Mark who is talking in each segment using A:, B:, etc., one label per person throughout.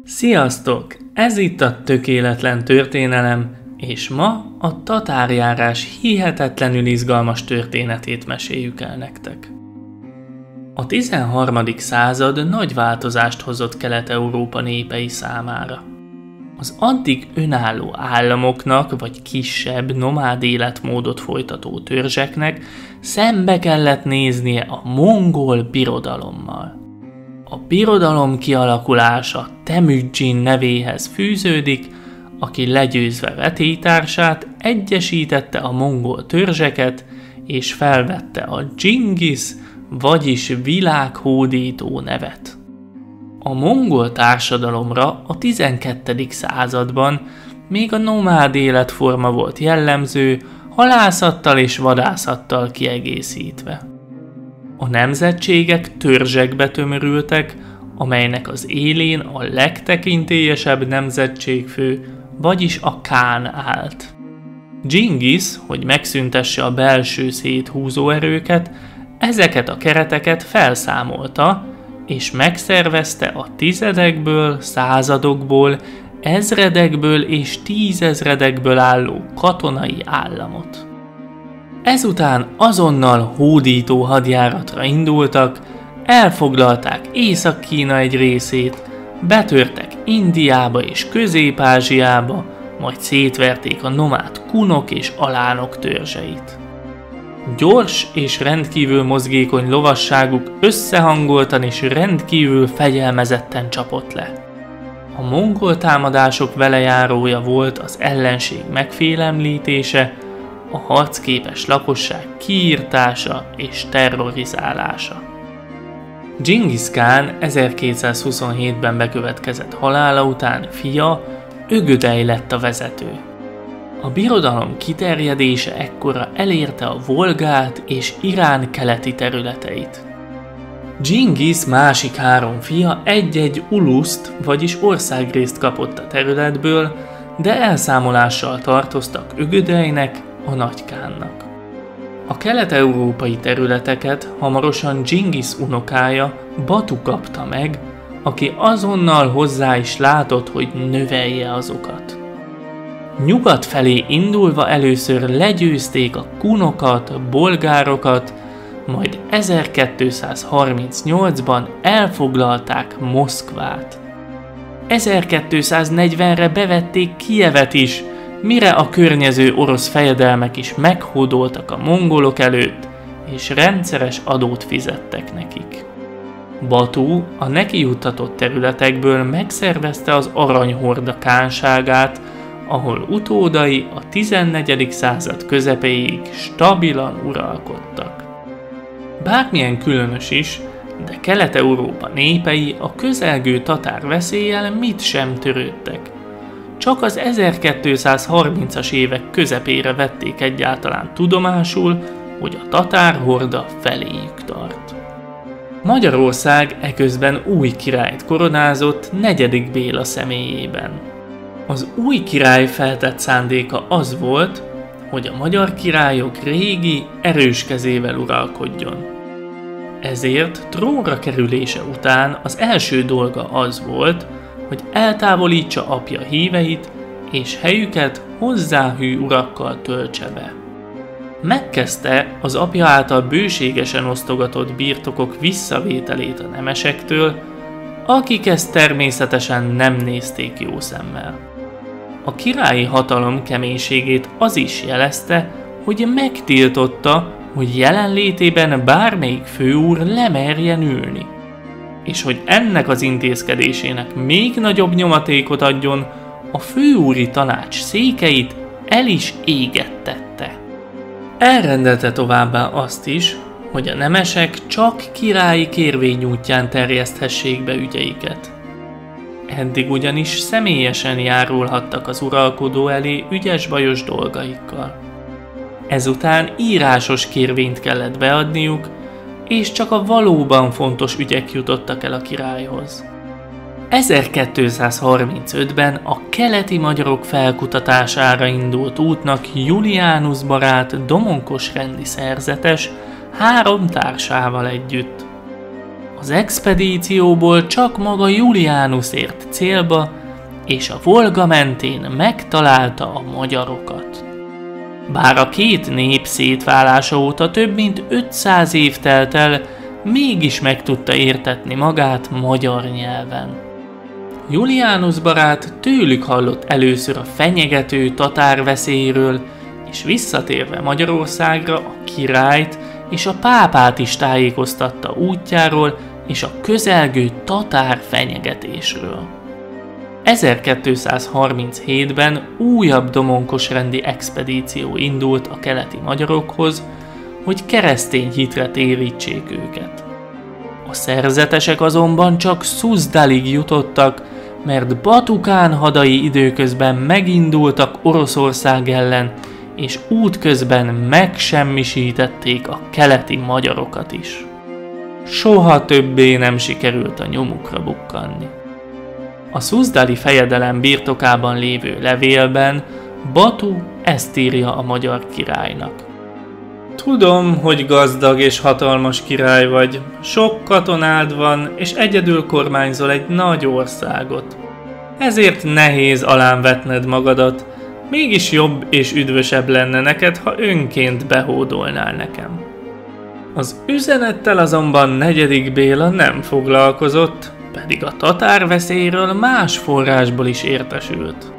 A: Sziasztok! Ez itt a Tökéletlen Történelem, és ma a tatárjárás hihetetlenül izgalmas történetét meséljük el nektek. A 13. század nagy változást hozott Kelet-Európa népei számára. Az addig önálló államoknak vagy kisebb nomád életmódot folytató törzseknek szembe kellett néznie a mongol birodalommal. A birodalom kialakulása Temüdzsin nevéhez fűződik, aki legyőzve vetélytársát egyesítette a mongol törzseket és felvette a Dzsingisz, vagyis világhódító nevet. A mongol társadalomra a 12. században még a nomád életforma volt jellemző, halászattal és vadászattal kiegészítve. A nemzetségek törzsekbe tömörültek, amelynek az élén a legtekintélyesebb nemzetségfő, vagyis a kán állt. Dzsingisz, hogy megszüntesse a belső széthúzó erőket, ezeket a kereteket felszámolta, és megszervezte a tizedekből, századokból, ezredekből és tízezredekből álló katonai államot. Ezután azonnal hódító hadjáratra indultak, elfoglalták Észak-Kína egy részét, betörtek Indiába és Közép-Ázsiába, majd szétverték a nomád kunok és alánok törzseit. Gyors és rendkívül mozgékony lovasságuk összehangoltan és rendkívül fegyelmezetten csapott le. A mongol támadások velejárója volt az ellenség megfélemlítése, a harcképes lakosság kiirtása és terrorizálása. Dzsingisz kán 1227-ben bekövetkezett halála után fia, Ögödej lett a vezető. A birodalom kiterjedése ekkora elérte a Volgát és Irán keleti területeit. Dzsingisz másik három fia egy-egy uluszt, vagyis országrészt kapott a területből, de elszámolással tartoztak Ögödejnek, a nagykánnak. A kelet-európai területeket hamarosan Dzsingisz unokája, Batu kapta meg, aki azonnal hozzá is látott, hogy növelje azokat. Nyugat felé indulva először legyőzték a kunokat, bolgárokat, majd 1238-ban elfoglalták Moszkvát. 1240-re bevették Kijevet is, mire a környező orosz fejedelmek is meghódoltak a mongolok előtt, és rendszeres adót fizettek nekik. Batu a neki juttatott területekből megszervezte az aranyhorda kánságát, ahol utódai a 14. század közepéig stabilan uralkodtak. Bármilyen különös is, de Kelet-Európa népei a közelgő tatár veszéllyel mit sem törődtek. Csak az 1230-as évek közepére vették egyáltalán tudomásul, hogy a tatárhorda feléjük tart. Magyarország eközben új királyt koronázott 4. Béla személyében. Az új király feltett szándéka az volt, hogy a magyar királyok régi, erős kezével uralkodjon. Ezért trónra kerülése után az első dolga az volt, hogy eltávolítsa apja híveit, és helyüket hozzáhű urakkal töltse be. Megkezdte az apja által bőségesen osztogatott birtokok visszavételét a nemesektől, akik ezt természetesen nem nézték jó szemmel. A királyi hatalom keménységét az is jelezte, hogy megtiltotta, hogy jelenlétében bármelyik főúr lemerjen ülni, és hogy ennek az intézkedésének még nagyobb nyomatékot adjon, a főúri tanács székeit el is égettette. Elrendelte továbbá azt is, hogy a nemesek csak királyi kérvény útján terjeszthessék be ügyeiket. Eddig ugyanis személyesen járulhattak az uralkodó elé ügyes-bajos dolgaikkal. Ezután írásos kérvényt kellett beadniuk, és csak a valóban fontos ügyek jutottak el a királyhoz. 1235-ben a keleti magyarok felkutatására indult útnak Julianus barát domonkos rendi szerzetes 3 társával együtt. Az expedícióból csak maga Julianus ért célba, és a Volga mentén megtalálta a magyarokat. Bár a két nép szétválása óta több mint 500 év telt el, mégis meg tudta értetni magát magyar nyelven. Julianus barát tőlük hallott először a fenyegető tatár veszélyről, és visszatérve Magyarországra a királyt és a pápát is tájékoztatta útjáról és a közelgő tatár fenyegetésről. 1237-ben újabb domonkosrendi expedíció indult a keleti magyarokhoz, hogy keresztény hitre térítsék őket. A szerzetesek azonban csak Szuzdalig jutottak, mert Batukán hadai időközben megindultak Oroszország ellen, és útközben megsemmisítették a keleti magyarokat is. Soha többé nem sikerült a nyomukra bukkanni. A szuzdali fejedelem birtokában lévő levélben Batu ezt írja a magyar királynak. Tudom, hogy gazdag és hatalmas király vagy, sok katonád van, és egyedül kormányzol egy nagy országot. Ezért nehéz alám vetned magadat, mégis jobb és üdvösebb lenne neked, ha önként behódolnál nekem. Az üzenettel azonban negyedik Béla nem foglalkozott, pedig a tatár veszélyről más forrásból is értesült.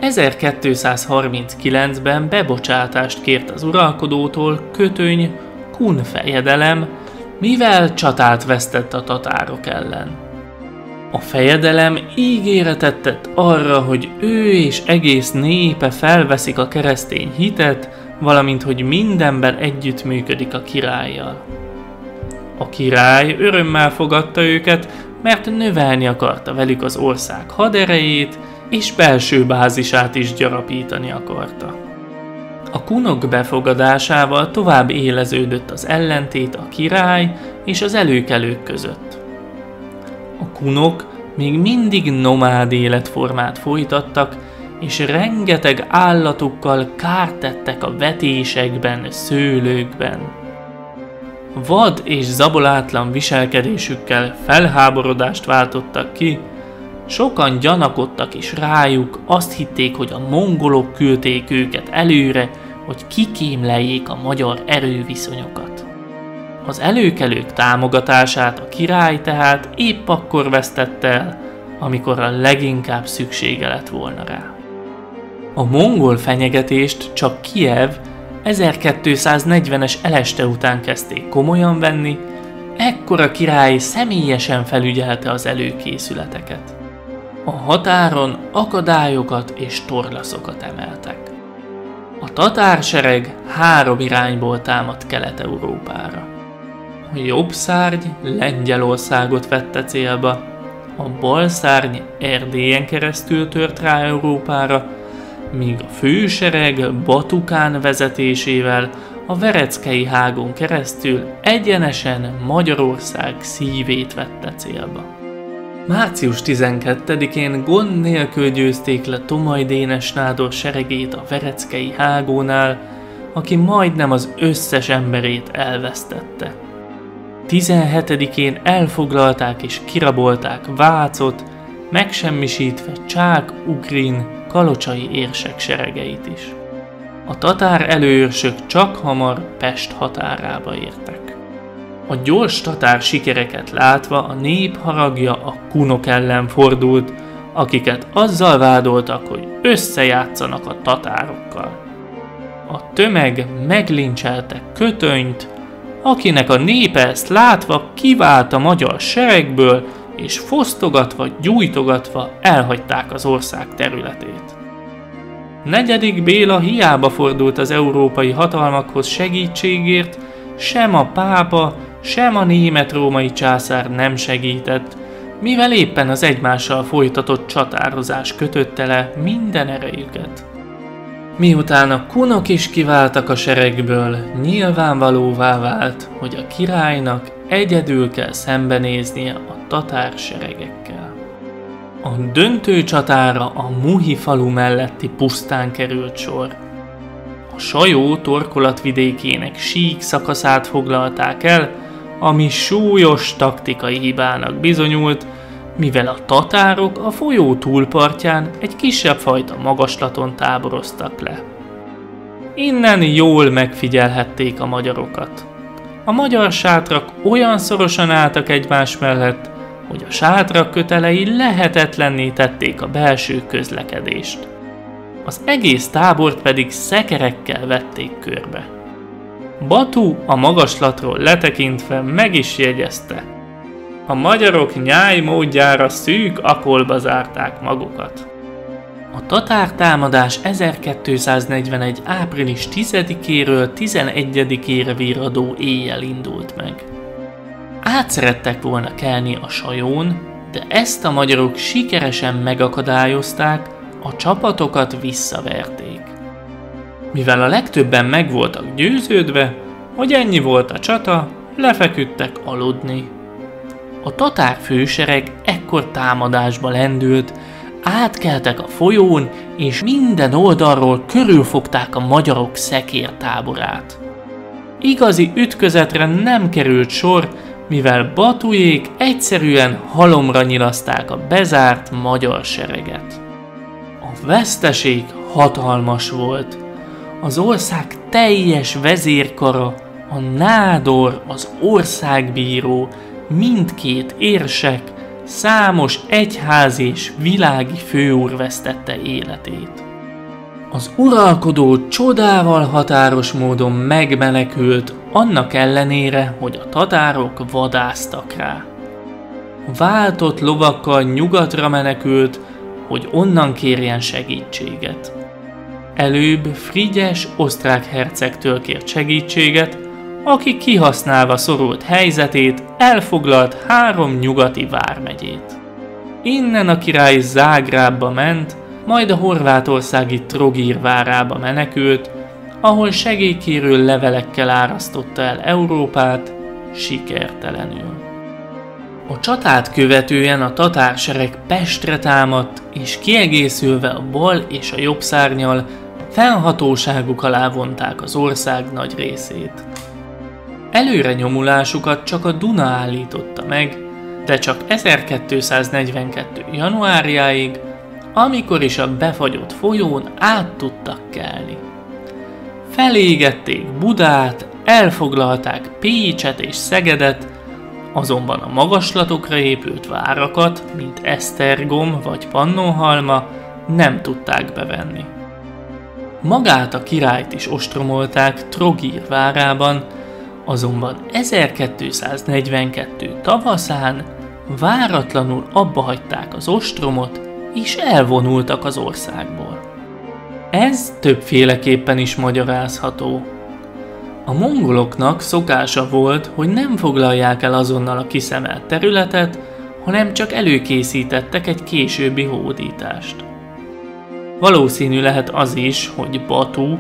A: 1239-ben bebocsátást kért az uralkodótól Kötöny Kun fejedelem, mivel csatát vesztett a tatárok ellen. A fejedelem ígéretet tett arra, hogy ő és egész népe felveszik a keresztény hitet, valamint hogy mindenben együttműködik a királlyal. A király örömmel fogadta őket, mert növelni akarta velük az ország haderejét, és belső bázisát is gyarapítani akarta. A kunok befogadásával tovább éleződött az ellentét a király és az előkelők között. A kunok még mindig nomád életformát folytattak, és rengeteg állatukkal kárt tettek a vetésekben, szőlőkben. Vad és zabolátlan viselkedésükkel felháborodást váltottak ki, sokan gyanakodtak is rájuk, azt hitték, hogy a mongolok küldték őket előre, hogy kikémleljék a magyar erőviszonyokat. Az előkelők támogatását a király tehát épp akkor vesztette el, amikor a leginkább szüksége lett volna rá. A mongol fenyegetést csak Kijev 1240-es eleste után kezdték komolyan venni, ekkor a király személyesen felügyelte az előkészületeket. A határon akadályokat és torlaszokat emeltek. A tatársereg 3 irányból támadt Kelet-Európára. A jobb szárny Lengyelországot vette célba, a bal szárny Erdélyen keresztül tört rá Európára, míg a fősereg Batukán vezetésével a Vereckei hágon keresztül egyenesen Magyarország szívét vette célba. Március 12-én gond nélkül győzték le Tomaj Dénes nádor seregét a Vereckei hágónál, aki majdnem az összes emberét elvesztette. 17-én elfoglalták és kirabolták Vácot, megsemmisítve Csák-Ugrin kalocsai érsek seregeit is. A tatár előőrsök csak hamar Pest határába értek. A gyors tatár sikereket látva a nép haragja a kunok ellen fordult, akiket azzal vádoltak, hogy összejátszanak a tatárokkal. A tömeg meglincselte Kötönyt, akinek a népe ezt látva kivált a magyar seregből, és fosztogatva, gyújtogatva elhagyták az ország területét. Negyedik Béla hiába fordult az európai hatalmakhoz segítségért, sem a pápa, sem a német-római császár nem segített, mivel éppen az egymással folytatott csatározás kötötte le minden erejüket. Miután a kunok is kiváltak a seregből, nyilvánvalóvá vált, hogy a királynak egyedül kell szembenéznie a tatár seregekkel. A döntő csatára a Muhi falu melletti pusztán került sor. A Sajó torkolatvidékének sík szakaszát foglalták el, ami súlyos taktikai hibának bizonyult, mivel a tatárok a folyó túlpartján egy kisebb fajta magaslaton táboroztak le. Innen jól megfigyelhették a magyarokat. A magyar sátrak olyan szorosan álltak egymás mellett, hogy a sátrak kötelei lehetetlenné tették a belső közlekedést. Az egész tábort pedig szekerekkel vették körbe. Batu a magaslatról letekintve meg is jegyezte: a magyarok nyáj módjára szűk akolba zárták magukat. A tatár támadás 1241. április 10-éről 11-ére virradó éjjel indult meg. Át szerettek volna kelni a Sajón, de ezt a magyarok sikeresen megakadályozták, a csapatokat visszaverték. Mivel a legtöbben meg voltak győződve, hogy ennyi volt a csata, lefeküdtek aludni. A tatár fősereg ekkor támadásba lendült, átkeltek a folyón, és minden oldalról körülfogták a magyarok szekértáborát. Igazi ütközetre nem került sor, mivel Batujék egyszerűen halomra nyilaszták a bezárt magyar sereget. A veszteség hatalmas volt. Az ország teljes vezérkara, a nádor, az országbíró, mindkét érsek, számos egyházi és világi főúr vesztette életét. Az uralkodó csodával határos módon megmenekült, annak ellenére, hogy a tatárok vadásztak rá. Váltott lovakkal nyugatra menekült, hogy onnan kérjen segítséget. Előbb Frigyes osztrák hercegtől kért segítséget, aki kihasználva szorult helyzetét elfoglalt 3 nyugati vármegyét. Innen a király Zágrábba ment, majd a horvátországi Trogir várába menekült, ahol segélykérő levelekkel árasztotta el Európát, sikertelenül. A csatát követően a tatársereg Pestre támadt, és kiegészülve a bal és a jobb szárnnyal fennhatóságuk alá vonták az ország nagy részét. Előre nyomulásukat csak a Duna állította meg, de csak 1242. januárjáig, amikor is a befagyott folyón át tudtak kelni. Felégették Budát, elfoglalták Pécset és Szegedet, azonban a magaslatokra épült várakat, mint Esztergom vagy Pannonhalma, nem tudták bevenni. Magát a királyt is ostromolták Trogir várában, azonban 1242 tavaszán váratlanul abbahagyták az ostromot, és elvonultak az országból. Ez többféleképpen is magyarázható. A mongoloknak szokása volt, hogy nem foglalják el azonnal a kiszemelt területet, hanem csak előkészítettek egy későbbi hódítást. Valószínű lehet az is, hogy Batu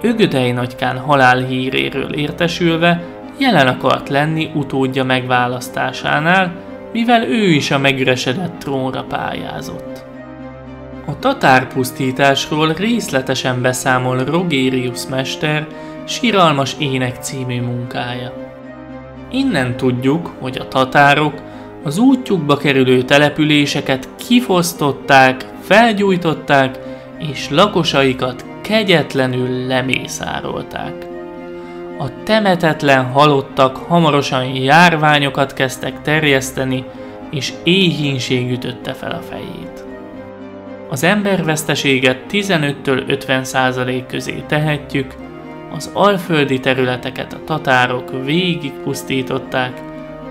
A: Ögödei Nagykán halálhíréről értesülve jelen akart lenni utódja megválasztásánál, mivel ő is a megüresedett trónra pályázott. A tatárpusztításról részletesen beszámol Rogérius mester Siralmas ének című munkája. Innen tudjuk, hogy a tatárok az útjukba kerülő településeket kifosztották, felgyújtották, és lakosaikat kegyetlenül lemészárolták. A temetetlen halottak hamarosan járványokat kezdtek terjeszteni, és éhínség ütötte fel a fejét. Az emberveszteséget 15-től 50% közé tehetjük, az alföldi területeket a tatárok végig pusztították,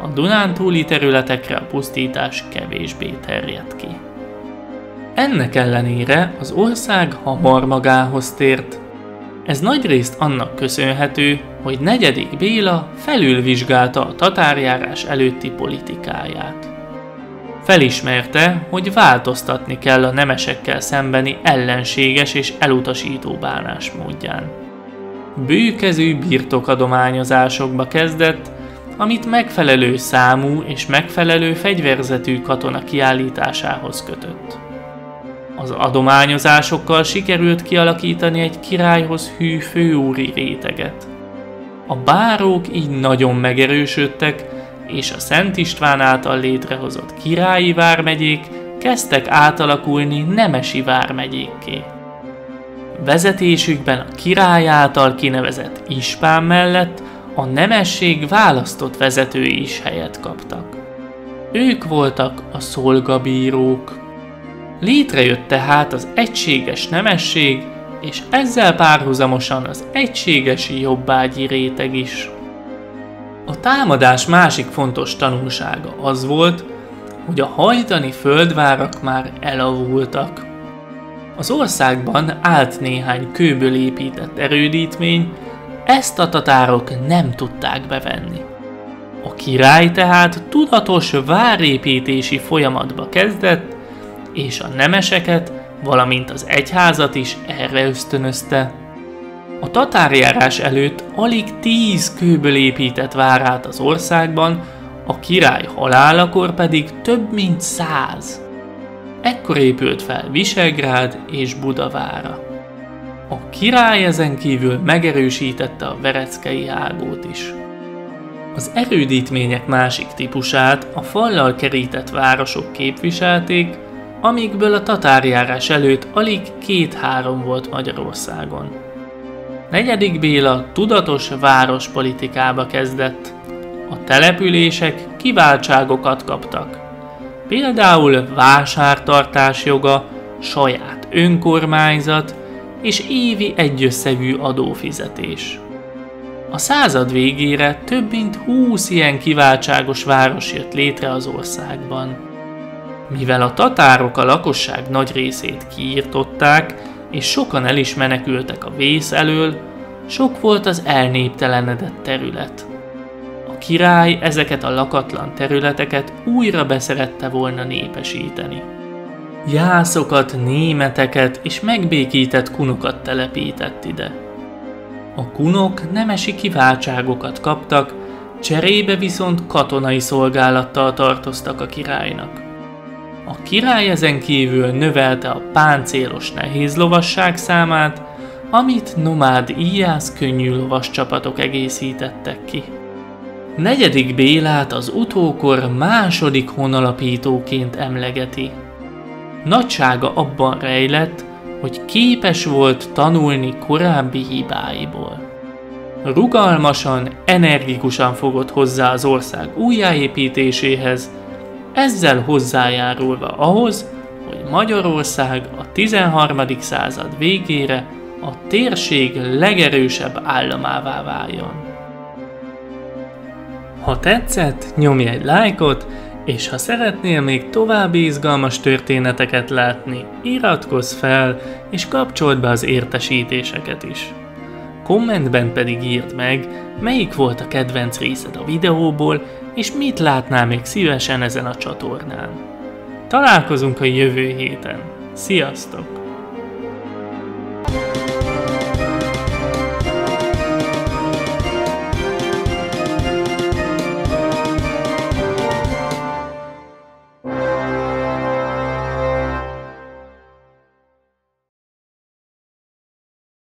A: a Dunántúli területekre a pusztítás kevésbé terjedt ki. Ennek ellenére az ország hamar magához tért. Ez nagyrészt annak köszönhető, hogy 4. Béla felülvizsgálta a tatárjárás előtti politikáját. Felismerte, hogy változtatni kell a nemesekkel szembeni ellenséges és elutasító bánásmódján. Bőkezű birtokadományozásokba kezdett, amit megfelelő számú és megfelelő fegyverzetű katona kiállításához kötött. Az adományozásokkal sikerült kialakítani egy királyhoz hű főúri réteget. A bárók így nagyon megerősödtek, és a Szent István által létrehozott királyi vármegyék kezdtek átalakulni nemesi vármegyékké. Vezetésükben a király által kinevezett ispán mellett a nemesség választott vezetői is helyet kaptak. Ők voltak a szolgabírók. Létrejött tehát az egységes nemesség, és ezzel párhuzamosan az egységes jobbágyi réteg is. A támadás másik fontos tanulsága az volt, hogy a hajdani földvárak már elavultak. Az országban állt néhány kőből épített erődítmény, ezt a tatárok nem tudták bevenni. A király tehát tudatos várépítési folyamatba kezdett, és a nemeseket, valamint az egyházat is erre ösztönözte. A tatárjárás előtt alig 10 kőből épített vár állt az országban, a király halálakor pedig több mint 100. Ekkor épült fel Visegrád és Buda vára. A király ezen kívül megerősítette a vereckei ágót is. Az erődítmények másik típusát a fallal kerített városok képviselték, amikből a tatárjárás előtt alig 2-3 volt Magyarországon. 4. Béla tudatos várospolitikába kezdett. A települések kiváltságokat kaptak. Például vásártartás joga, saját önkormányzat és évi egyösszegű adófizetés. A század végére több mint 20 ilyen kiváltságos város jött létre az országban. Mivel a tatárok a lakosság nagy részét kiirtották, és sokan el is menekültek a vész elől, sok volt az elnéptelenedett terület. A király ezeket a lakatlan területeket újra beszerette volna népesíteni. Jászokat, németeket és megbékített kunokat telepített ide. A kunok nemesi kiváltságokat kaptak, cserébe viszont katonai szolgálattal tartoztak a királynak. A király ezen kívül növelte a páncélos nehézlovasság számát, amit nomád íjász könnyű lovas csapatok egészítettek ki. 4. Bélát az utókor második honalapítóként emlegeti. Nagysága abban rejlett, hogy képes volt tanulni korábbi hibáiból. Rugalmasan, energikusan fogott hozzá az ország újjáépítéséhez, ezzel hozzájárulva ahhoz, hogy Magyarország a 13. század végére a térség legerősebb államává váljon. Ha tetszett, nyomj egy lájkot, és ha szeretnél még további izgalmas történeteket látni, iratkozz fel, és kapcsold be az értesítéseket is. Kommentben pedig írd meg, melyik volt a kedvenc részed a videóból, és mit látnál még szívesen ezen a csatornán. Találkozunk a jövő héten. Sziasztok!